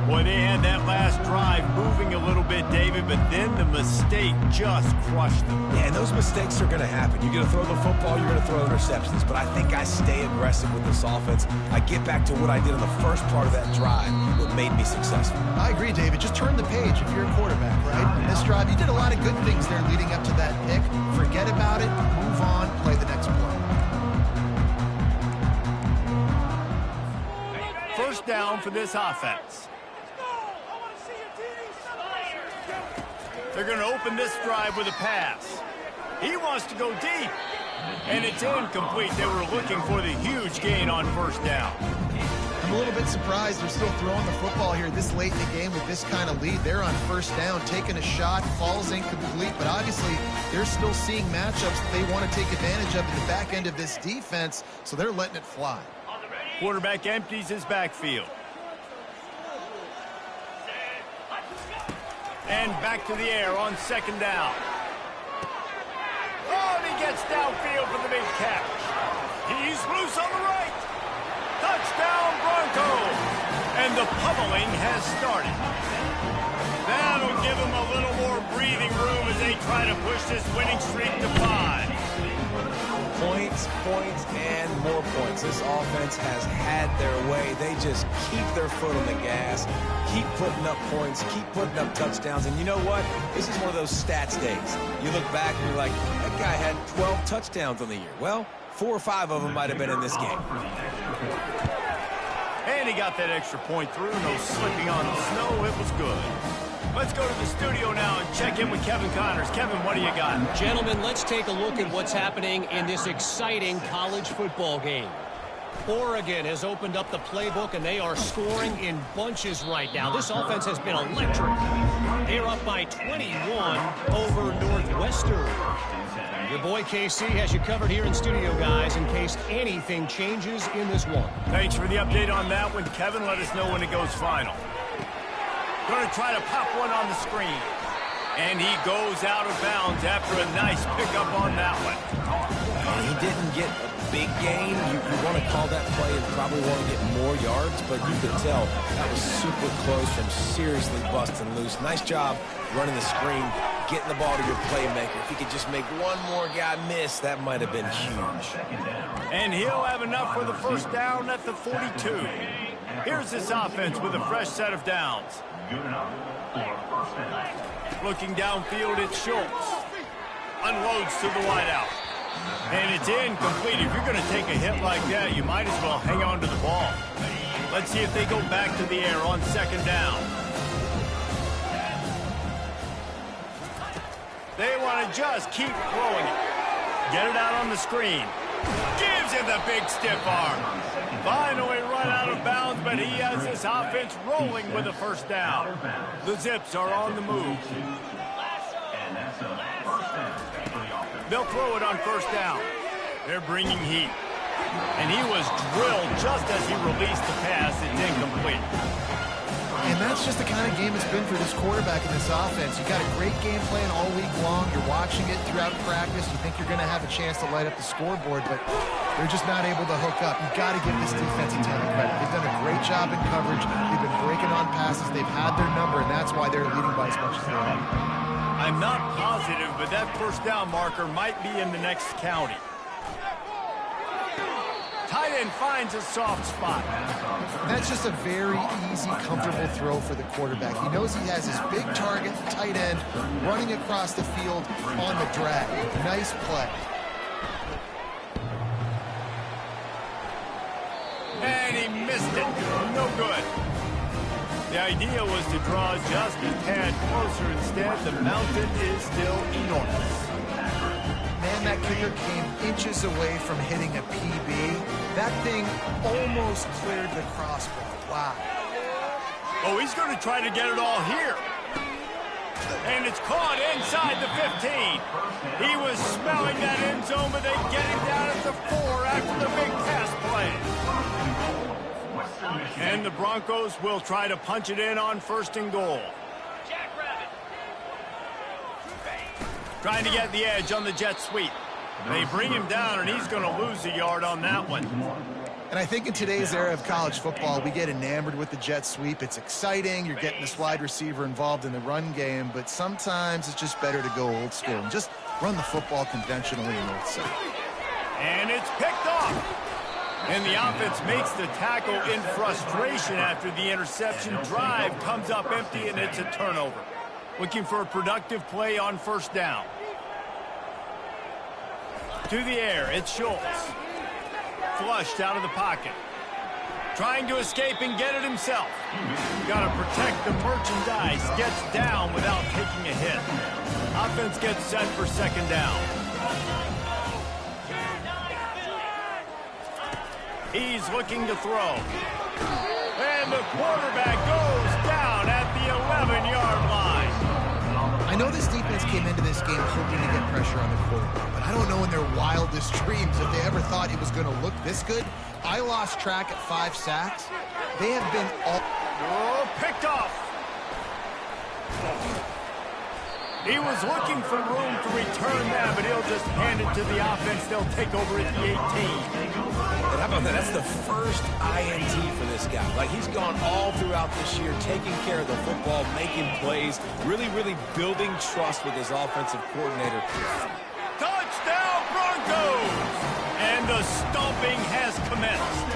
Boy, they had that last drive moving a little bit, David, but then the mistake just crushed them. Yeah, and those mistakes are going to happen. You're going to throw the football, you're going to throw interceptions, but I think I stay aggressive with this offense. I get back to what I did in the first part of that drive, what made me successful. I agree, David. Just turn the page if you're a quarterback, right? In this drive, you did a lot of good things there leading up to that pick. Forget about it, move on, play the next play. 1st down for this offense. They're going to open this drive with a pass. He wants to go deep, and it's incomplete. They were looking for the huge gain on 1st down. I'm a little bit surprised they're still throwing the football here this late in the game with this kind of lead. They're on 1st down, taking a shot, falls incomplete, but obviously they're still seeing matchups that they want to take advantage of in the back end of this defense, so they're letting it fly. Quarterback empties his backfield. And back to the air on 2nd down. Oh, and he gets downfield for the big catch. He's loose on the right. Touchdown, Broncos. And the pummeling has started. That'll give them a little more breathing room as they try to push this winning streak to 5. Points, points, and more points. This offense has had their way. They just keep their foot on the gas, keep putting up points, keep putting up touchdowns. And you know what? This is one of those stats days. You look back and you're like, that guy had 12 touchdowns on the year. Well, 4 or 5 of them might have been in this game. And he got that extra point through. No slipping on the snow. It was good. Let's go to the studio now and check in with Kevin Connors. Kevin, what do you got? Gentlemen, let's take a look at what's happening in this exciting college football game. Oregon has opened up the playbook, and they are scoring in bunches right now. This offense has been electric. They're up by 21 over Northwestern. Your boy KC has you covered here in studio, guys, in case anything changes in this one. Thanks for the update on that one, Kevin. Let us know when it goes final. Going to try to pop one on the screen. And he goes out of bounds after a nice pickup on that one. He didn't get a big gain. You want to call that play and probably want to get more yards, but you could tell that was super close from seriously busting loose. Nice job running the screen, getting the ball to your playmaker. If he could just make one more guy miss, that might have been huge. And he'll have enough for the first down at the 42. Here's this offense with a fresh set of downs. Looking downfield, it's Schultz. Unloads to the wideout. And it's incomplete. If you're going to take a hit like that, you might as well hang on to the ball. Let's see if they go back to the air on second down. They want to just keep throwing it. Get it out on the screen. Gives him the big stiff arm. Finally run out of bounds, but he has this offense rolling with a first down. The Zips are on the move. They'll throw it on first down. They're bringing heat. And he was drilled just as he released the pass. It's incomplete. And that's just the kind of game it's been for this quarterback in this offense. You got a great game plan all week long. You're watching it throughout practice. You think you're going to have a chance to light up the scoreboard, but they're just not able to hook up. You've got to give this defense a ton of credit. They've done a great job in coverage. They've been breaking on passes. They've had their number, and that's why they're leading by as much as they are. I'm not positive, but that first down marker might be in the next county. Tight end finds a soft spot. That's just a very easy, comfortable throw for the quarterback. He knows he has his big target, tight end, running across the field on the drag. Nice play. And he missed it. No good. The idea was to draw just a tad closer. Instead, the mountain is still enormous. Man, that kicker came inches away from hitting a PB. That thing almost cleared the crossbar. Wow. Oh, he's going to try to get it all here. And it's caught inside the 15. He was smelling that end zone, but they get him down at the 4 after the big pass play. And the Broncos will try to punch it in on first and goal. Trying to get the edge on the jet sweep. They bring him down, and he's going to lose a yard on that one. And I think in today's era of college football, we get enamored with the jet sweep. It's exciting. You're getting this wide receiver involved in the run game, but sometimes it's just better to go old school and just run the football conventionally in north side. And it's picked off. And the offense makes the tackle in frustration after the interception. Drive comes up empty, and it's a turnover. Looking for a productive play on first down. To the air, it's Schultz. Flushed out of the pocket. Trying to escape and get it himself. Got to protect the merchandise. Gets down without taking a hit. Offense gets set for second down. He's looking to throw. And the quarterback goes down at the 11-yard line. I know this defense came into this game hoping to get pressure on the quarterback, but I don't know in their wildest dreams if they ever thought he was going to look this good. I lost track at 5 sacks. They have been all... Oh, picked off. He was looking for room to return that, but he'll just hand it to the offense. They'll take over at the 18. And how about that? That's the first INT for this guy. Like, he's gone all throughout this year, taking care of the football, making plays, really building trust with his offensive coordinator. Touchdown, Broncos! stomping has commenced.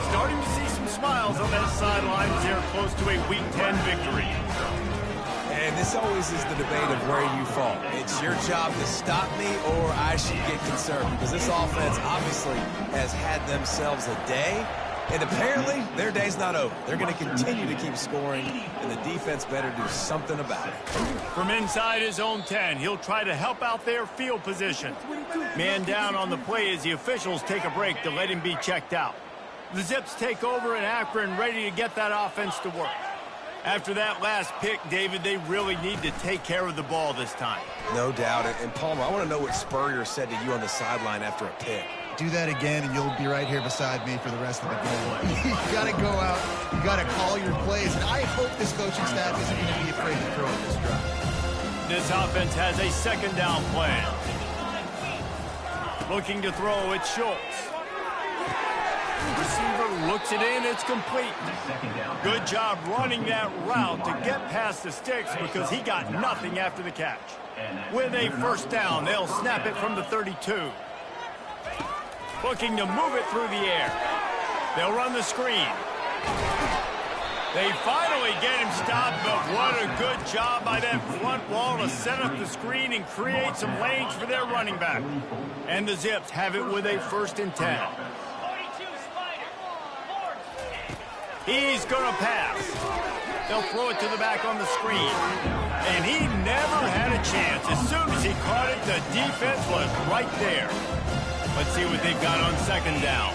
Starting to see some smiles on that sideline as they're close to a Week 10 victory. And this always is the debate of where you fall. It's your job to stop me or I should get concerned, because this offense obviously has had themselves a day, and apparently their day's not over. They're going to continue to keep scoring, and the defense better do something about it. From inside his own 10, he'll try to help out their field position. Man down on the play as the officials take a break to let him be checked out. The Zips take over in Akron, ready to get that offense to work. After that last pick, David, they really need to take care of the ball this time. No doubt. And Palmer, I want to know what Spurrier said to you on the sideline after a pick. Do that again, and you'll be right here beside me for the rest of the game. You got to go out. You got to call your plays. And I hope this coaching staff isn't going to be afraid to throw at this drive. This offense has a second down plan. Looking to throw, it's Schultz. Receiver looks it in, it's complete. Good job running that route to get past the sticks because he got nothing after the catch. With a first down, they'll snap it from the 32. Looking to move it through the air. They'll run the screen. They finally get him stopped, but what a good job by that front wall to set up the screen and create some lanes for their running back. And the Zips have it with a 1st and 10. He's going to pass. They'll throw it to the back on the screen. And he never had a chance. As soon as he caught it, the defense was right there. Let's see what they've got on second down.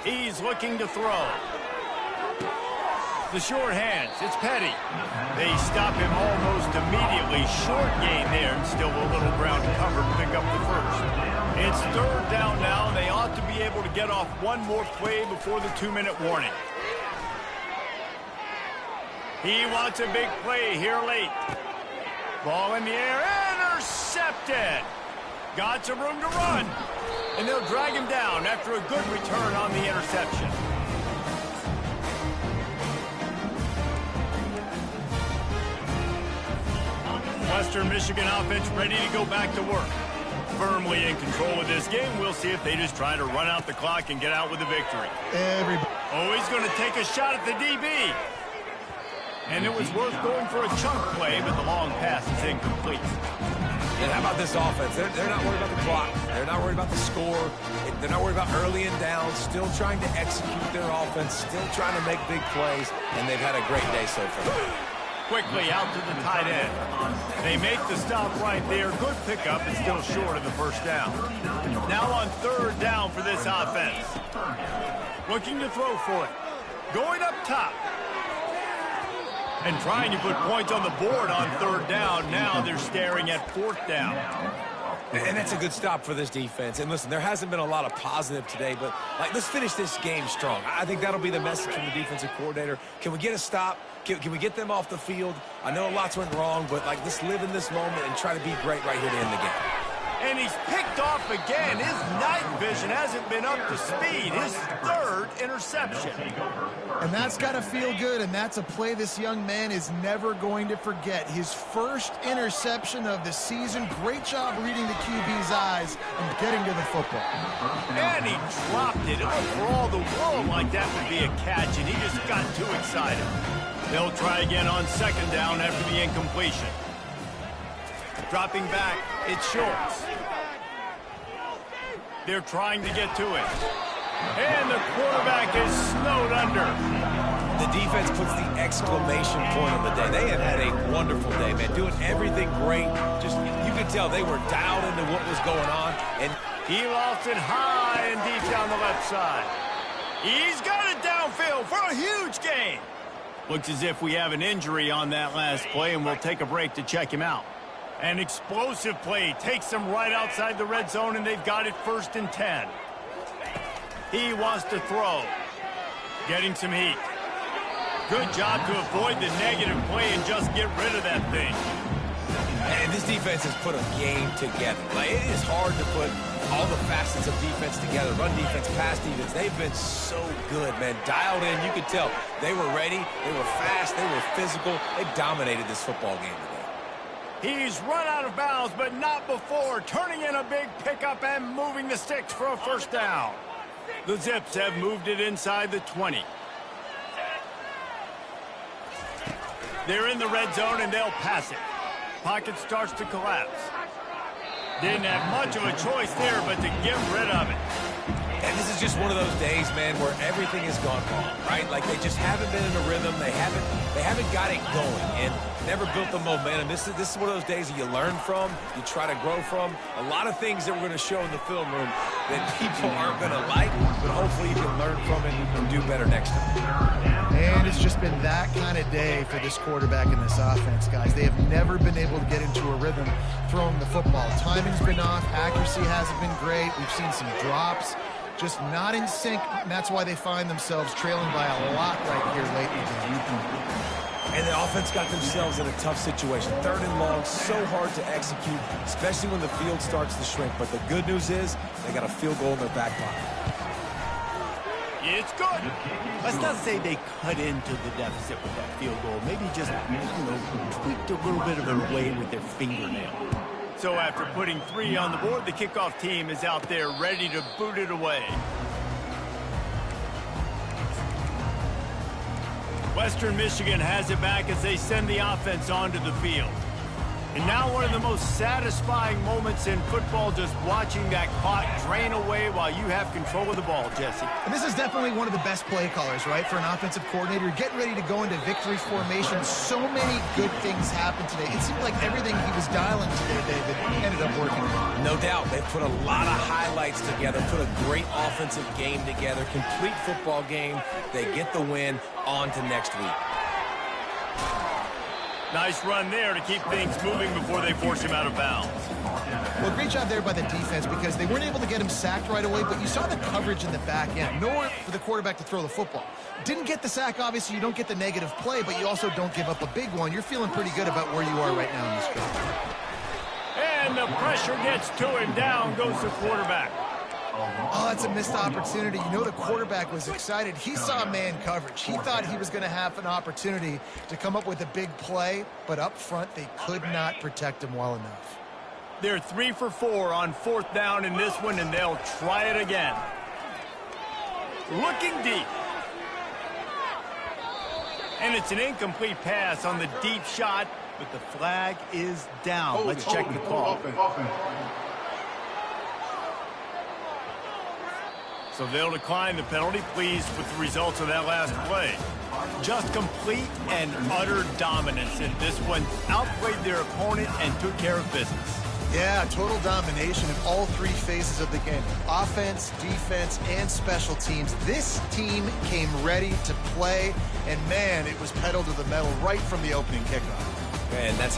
He's looking to throw. The short hands, it's Petty. They stop him almost immediately. Short gain there, and still a little ground to cover to pick up the first. It's 3rd down now. They ought to be able to get off one more play before the 2-minute warning. He wants a big play here late. Ball in the air, intercepted. Got some room to run. And they'll drag him down after a good return on the interception. Western Michigan offense ready to go back to work. Firmly in control of this game. We'll see if they just try to run out the clock and get out with a victory. Oh, he's going to take a shot at the DB. And it was worth going for a chunk play, but the long pass is incomplete. And how about this offense? They're not worried about the clock. They're not worried about the score. They're not worried about early and down. Still trying to execute their offense. Still trying to make big plays. And they've had a great day so far. Quickly out to the tight end. They make the stop right there. Good pickup, but still short of the first down. Now on 3rd down for this offense. Looking to throw for it. Going up top. And trying to put points on the board on 3rd down. Now they're staring at 4th down. And that's a good stop for this defense. And listen, there hasn't been a lot of positive today, but let's finish this game strong. I think that'll be the message from the defensive coordinator. Can we get a stop? Can we get them off the field? I know lots went wrong, but let's live in this moment and try to be great right here to end the game. And he's picked off again. His night vision hasn't been up to speed. His 3rd interception. And that's got to feel good, and that's a play this young man is never going to forget. His 1st interception of the season. Great job reading the QB's eyes and getting to the football. And he dropped it. It looked for all the world like that would be a catch, and he just got too excited. They'll try again on 2nd down after the incompletion. Dropping back, it's Schultz. They're trying to get to it. And the quarterback is snowed under. The defense puts the exclamation point on the day. They have had a wonderful day, man. Doing everything great. Just, you could tell they were dialed into what was going on. And he lost it high and deep down the left side. He's got it downfield for a huge gain. Looks as if we have an injury on that last play, and we'll take a break to check him out. An explosive play takes them right outside the red zone, and they've got it 1st and 10. He wants to throw. Getting some heat. Good job to avoid the negative play and just get rid of that thing. And this defense has put a game together. It is hard to put all the facets of defense together. Run defense, pass defense. They've been so good, man. Dialed in. You could tell they were ready. They were fast. They were physical. They dominated this football game today. He's run out of bounds, but not before turning in a big pickup and moving the sticks for a first down. The Zips have moved it inside the 20. They're in the red zone, and they'll pass it. Pocket starts to collapse. Didn't have much of a choice there, but to get rid of it. And this is just one of those days, man, where everything has gone wrong, right? Like they just haven't been in a rhythm. They haven't got it going and never built the momentum. This is one of those days that you learn from, you try to grow from. A lot of things that we're going to show in the film room that people aren't going to like, but hopefully you can learn from it and do better next time. And it's just been that kind of day for this quarterback and this offense, guys. They have never been able to get into a rhythm throwing the football. Timing's been off. Accuracy hasn't been great. We've seen some drops. Just not in sync, and that's why they find themselves trailing by a lot right here late in the game. And the offense got themselves in a tough situation. 3rd and long, so hard to execute, especially when the field starts to shrink. But the good news is they got a field goal in their back pocket. It's good. Let's not say they cut into the deficit with that field goal. Maybe just, tweaked a little bit of their way with their fingernail. So after putting 3 on the board, the kickoff team is out there ready to boot it away. Western Michigan has it back as they send the offense onto the field. And now one of the most satisfying moments in football, just watching that clock drain away while you have control of the ball, Jesse. And this is definitely one of the best play callers, right, for an offensive coordinator. You're getting ready to go into victory formation. So many good things happened today. It seemed like everything he was dialing today, David, ended up working. No doubt. They put a lot of highlights together, put a great offensive game together, complete football game. They get the win. On to next week. Nice run there to keep things moving before they force him out of bounds. Well, great job there by the defense because they weren't able to get him sacked right away, but you saw the coverage in the back end. Nowhere for the quarterback to throw the football. Didn't get the sack, obviously. You don't get the negative play, but you also don't give up a big one. You're feeling pretty good about where you are right now in this game. And the pressure gets to him. Down goes the quarterback. Oh, that's a missed opportunity. You know the quarterback was excited. He saw man coverage. He thought he was going to have an opportunity to come up with a big play, but up front they could not protect him well enough. They're 3 for 4 on 4th down in this one, and they'll try it again. Looking deep. And it's an incomplete pass on the deep shot, but the flag is down. Let's check the call. So they'll decline the penalty, pleased with the results of that last play. Just complete and utter dominance in this one. Outplayed their opponent and took care of business. Yeah, total domination in all 3 phases of the game. Offense, defense, and special teams. This team came ready to play, and man, it was pedal to the metal right from the opening kickoff. Man, that's